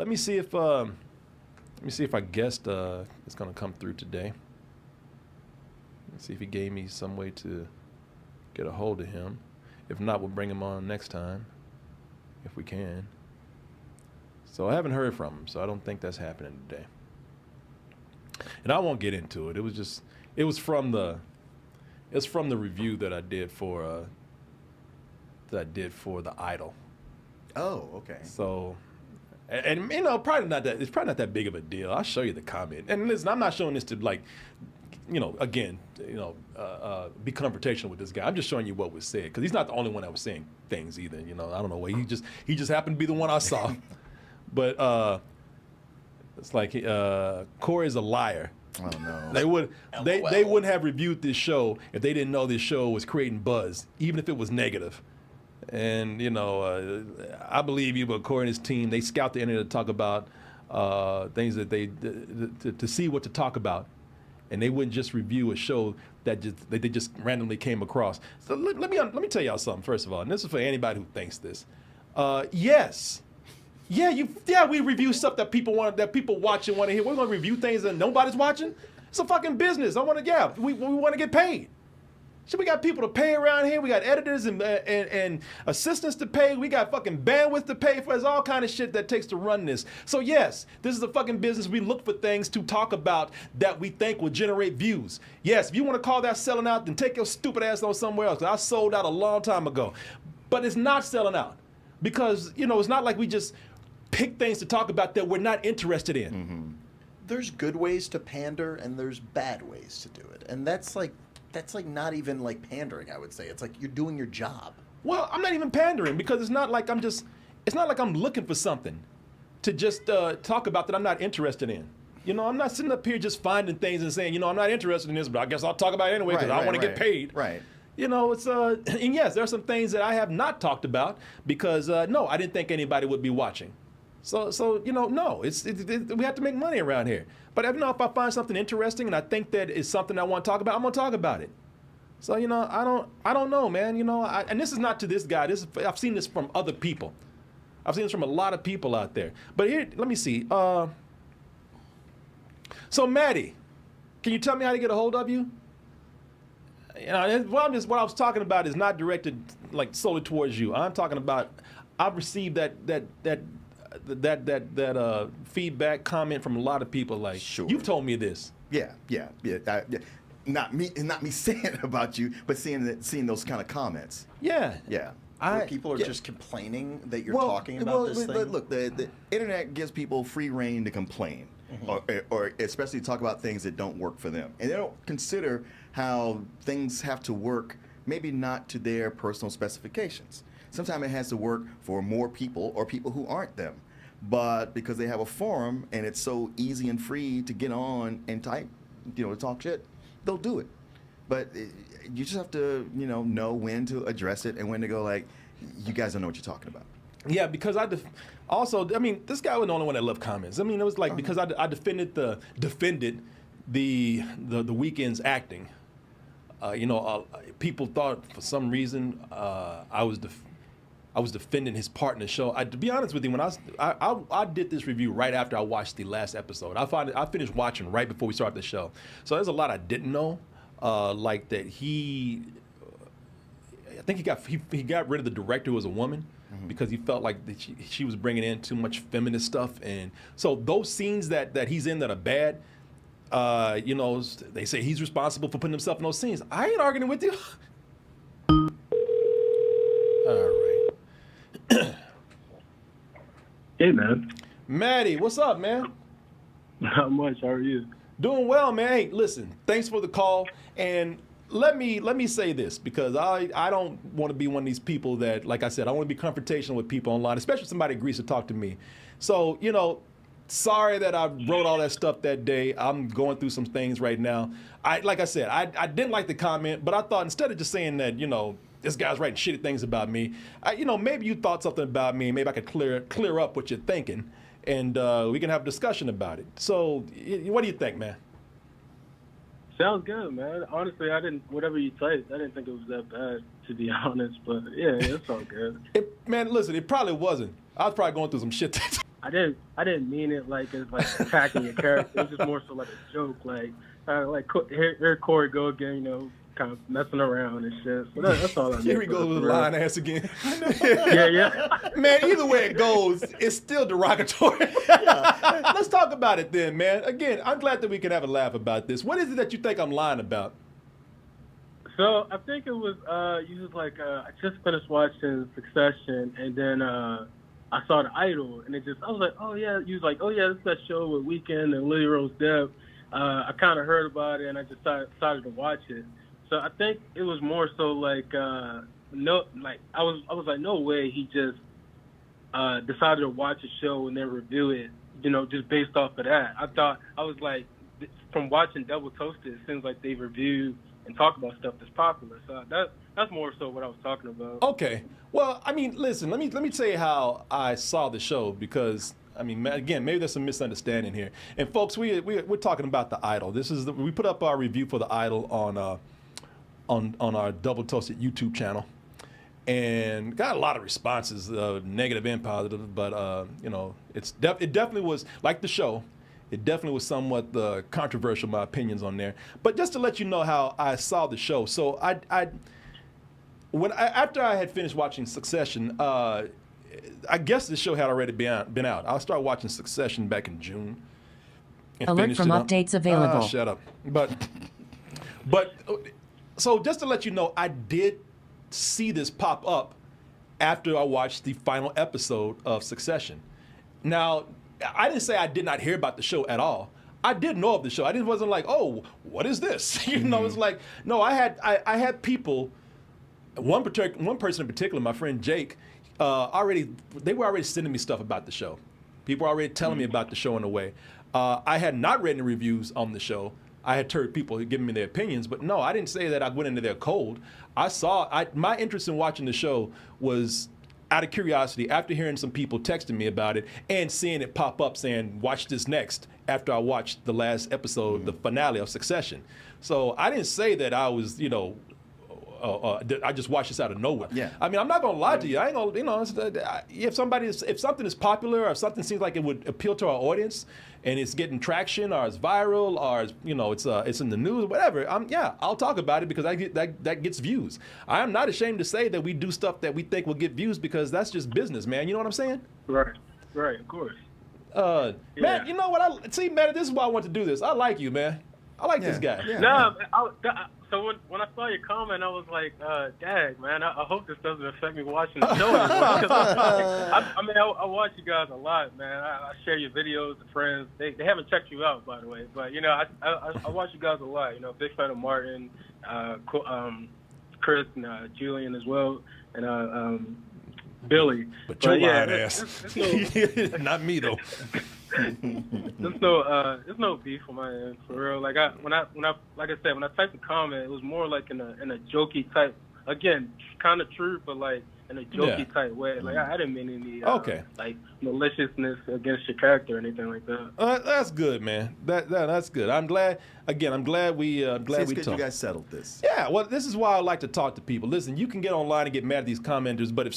Let me see if our guest is gonna come through today. Let's see if he gave me some way to get a hold of him. If not, we'll bring him on next time, if we can. So I haven't heard from him, so I don't think that's happening today. And I won't get into it. It was from the review that I did for the Idol. Oh, okay. So, and you know, it's probably not that big of a deal. I'll show you the comment. And listen, I'm not showing this to like, you know, again, you know, be confrontational with this guy. I'm just showing you what was said because he's not the only one that was saying things either. You know, I don't know why he just happened to be the one I saw. But it's like Korey's a liar. Oh no. They wouldn't have reviewed this show if they didn't know this show was creating buzz, even if it was negative. And you know, I believe you, but Korey and his team, they scout the internet to talk about things that to see what to talk about, and they wouldn't just review a show that they just randomly came across. So let me tell y'all something first of all, and this is for anybody who thinks this. Yes. Yeah, we review stuff that people watch and want to hear. We're gonna review things that nobody's watching. It's a fucking business. We want to get paid. Shit, we got people to pay around here. We got editors and assistants to pay. We got fucking bandwidth to pay for. There's all kind of shit that takes to run this. So yes, this is a fucking business. We look for things to talk about that we think will generate views. Yes, if you want to call that selling out, then take your stupid ass on somewhere else. 'Cause I sold out a long time ago. But it's not selling out because, you know, it's not like we just pick things to talk about that we're not interested in. Mm-hmm. There's good ways to pander and there's bad ways to do it. And that's like not even like pandering, I would say. It's like you're doing your job. Well, I'm not even pandering because it's not like I'm looking for something to just talk about that I'm not interested in. You know, I'm not sitting up here just finding things and saying, you know, I'm not interested in this, but I guess I'll talk about it anyway because I want to get paid. Right. You know, it's and yes, there are some things that I have not talked about because no, I didn't think anybody would be watching. So you know, no, we have to make money around here. But if I find something interesting and I think that it's something I want to talk about, I'm gonna talk about it. So you know, I don't know, man. You know, and this is not to this guy. I've seen this from other people. I've seen this from a lot of people out there. But here, let me see. So Maddie, can you tell me how to get a hold of you? You know, what I was talking about is not directed like solely towards you. I'm talking about I've received that feedback comment from a lot of people. Like, sure. You've told me this. Yeah. Not me saying it about you, but seeing those kind of comments. Yeah. Where people are just complaining that you're talking about this thing. Look, the internet gives people free reign to complain, or especially talk about things that don't work for them, and they don't consider how things have to work. Maybe not to their personal specifications. Sometimes it has to work for more people or people who aren't them. But because they have a forum and it's so easy and free to get on and type, you know, to talk shit, they'll do it. But you just have to, you know when to address it and when to go like, you guys don't know what you're talking about. Yeah, because also, this guy was the only one that loved comments. I mean, it was like because I defended the Weeknd's acting. People thought for some reason I was defending his part in the show. To be honest with you, when I did this review right after I watched the last episode. I finished watching right before we started the show. So there's a lot I didn't know, like that I think he got rid of the director who was a woman because he felt like that she was bringing in too much feminist stuff. And so those scenes that he's in that are bad, they say he's responsible for putting himself in those scenes. I ain't arguing with you. All right. Hey, man. Maddie, what's up, man? Not much. How are you? Doing well, man. Hey, listen, thanks for the call. And let me say this, because I don't want to be one of these people that, like I said, I want to be confrontational with people online, especially if somebody agrees to talk to me. So, sorry that I wrote all that stuff that day. I'm going through some things right now. Like I said, I didn't like the comment, but I thought instead of just saying that, this guy's writing shitty things about me, maybe you thought something about me. Maybe I could clear up what you're thinking, and we can have a discussion about it. So, what do you think, man? Sounds good, man. Honestly, whatever you typed, I didn't think it was that bad, to be honest. But yeah, it's all good. Man, listen, it probably wasn't. I was probably going through some shit. didn't mean it like as like attacking your character. It was just more so like a joke. Like here Corey go again, you know, kind of messing around and shit. So that's all I mean. Here we go with the lying ass again. Yeah. Man, either way it goes, it's still derogatory. Let's talk about it then, man. Again, I'm glad that we can have a laugh about this. What is it that you think I'm lying about? So I think it was you was like I just finished watching Succession, and then I saw The Idol, and I was like, oh yeah. You was like, oh yeah, this is that show with Weeknd and Lily Rose Depp. I kind of heard about it, and I just decided to watch it. So I think it was more so like I was like, no way he just decided to watch a show and then review it, you know, just based off of that. I was like, from watching Double Toasted, it seems like they review and talk about stuff that's popular. So that's more so what I was talking about. Okay. Well, I mean, listen, let me tell you how I saw the show, because I mean, again, maybe there's some misunderstanding here. And folks, we're talking about The Idol. We put up our review for The Idol on our Double Toasted YouTube channel, and got a lot of responses, negative and positive. But you know, it definitely was like the show. It definitely was somewhat controversial, my opinions on there. But just to let you know how I saw the show. So after I had finished watching Succession, I guess the show had already been out. I started watching Succession back in June. Alert from updates available. Shut up. But so just to let you know, I did see this pop up after I watched the final episode of Succession. Now, I didn't say I did not hear about the show at all. I did know of the show. I wasn't like, oh, what is this? You know, it's like, no, I had people, one person in particular, my friend Jake, they were already sending me stuff about the show. People were already telling me about the show in a way. I had not read any reviews on the show. I had heard people giving me their opinions, but no, I didn't say that I went into there cold. My interest in watching the show was out of curiosity, after hearing some people texting me about it and seeing it pop up saying, watch this next, after I watched the last episode, the finale of Succession. So I didn't say that I was, you know, I just watched this out of nowhere. Yeah. I mean, I'm not gonna lie to you. I ain't gonna, you know, if something is popular, or if something seems like it would appeal to our audience, and it's getting traction, or it's viral, or it's, you know, it's in the news, whatever. I'll talk about it, because that gets views. I am not ashamed to say that we do stuff that we think will get views, because that's just business, man. You know what I'm saying? Right, of course. Man, you know what? Man, this is why I want to do this. I like you, man. I like this guy. Yeah. No, so when I saw your comment, I was like, dag, man, I hope this doesn't affect me watching the show anymore. I watch you guys a lot, man. I share your videos with friends. They haven't checked you out, by the way. But, you know, I watch you guys a lot. You know, big fan of Martin, Chris, and Julian as well, and Billy. But your lying ass. Not me, though. There's no beef on my end, for real. Like when I said, when I typed the comment, it was more like in a jokey type. Again, kind of true, but like in a jokey type way. Like I didn't mean any like maliciousness against your character or anything like that. That's good, man. That's good. I'm glad we It's good talked. you guys settled this. Yeah, well, this is why I like to talk to people. Listen, you can get online and get mad at these commenters, but if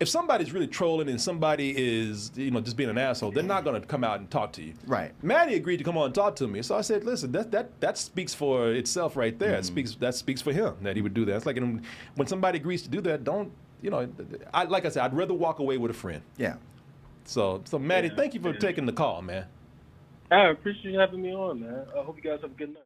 somebody's really trolling and somebody is, you know, just being an asshole, they're not going to come out and talk to you. Right. Maddie agreed to come on and talk to me, so I said, listen, that speaks for itself right there. That speaks for him that he would do that. It's like when somebody agrees to do that, don't, you know, like I said, I'd rather walk away with a friend. Yeah. So Maddie, thank you for taking the call, man. I appreciate you having me on, man. I hope you guys have a good night.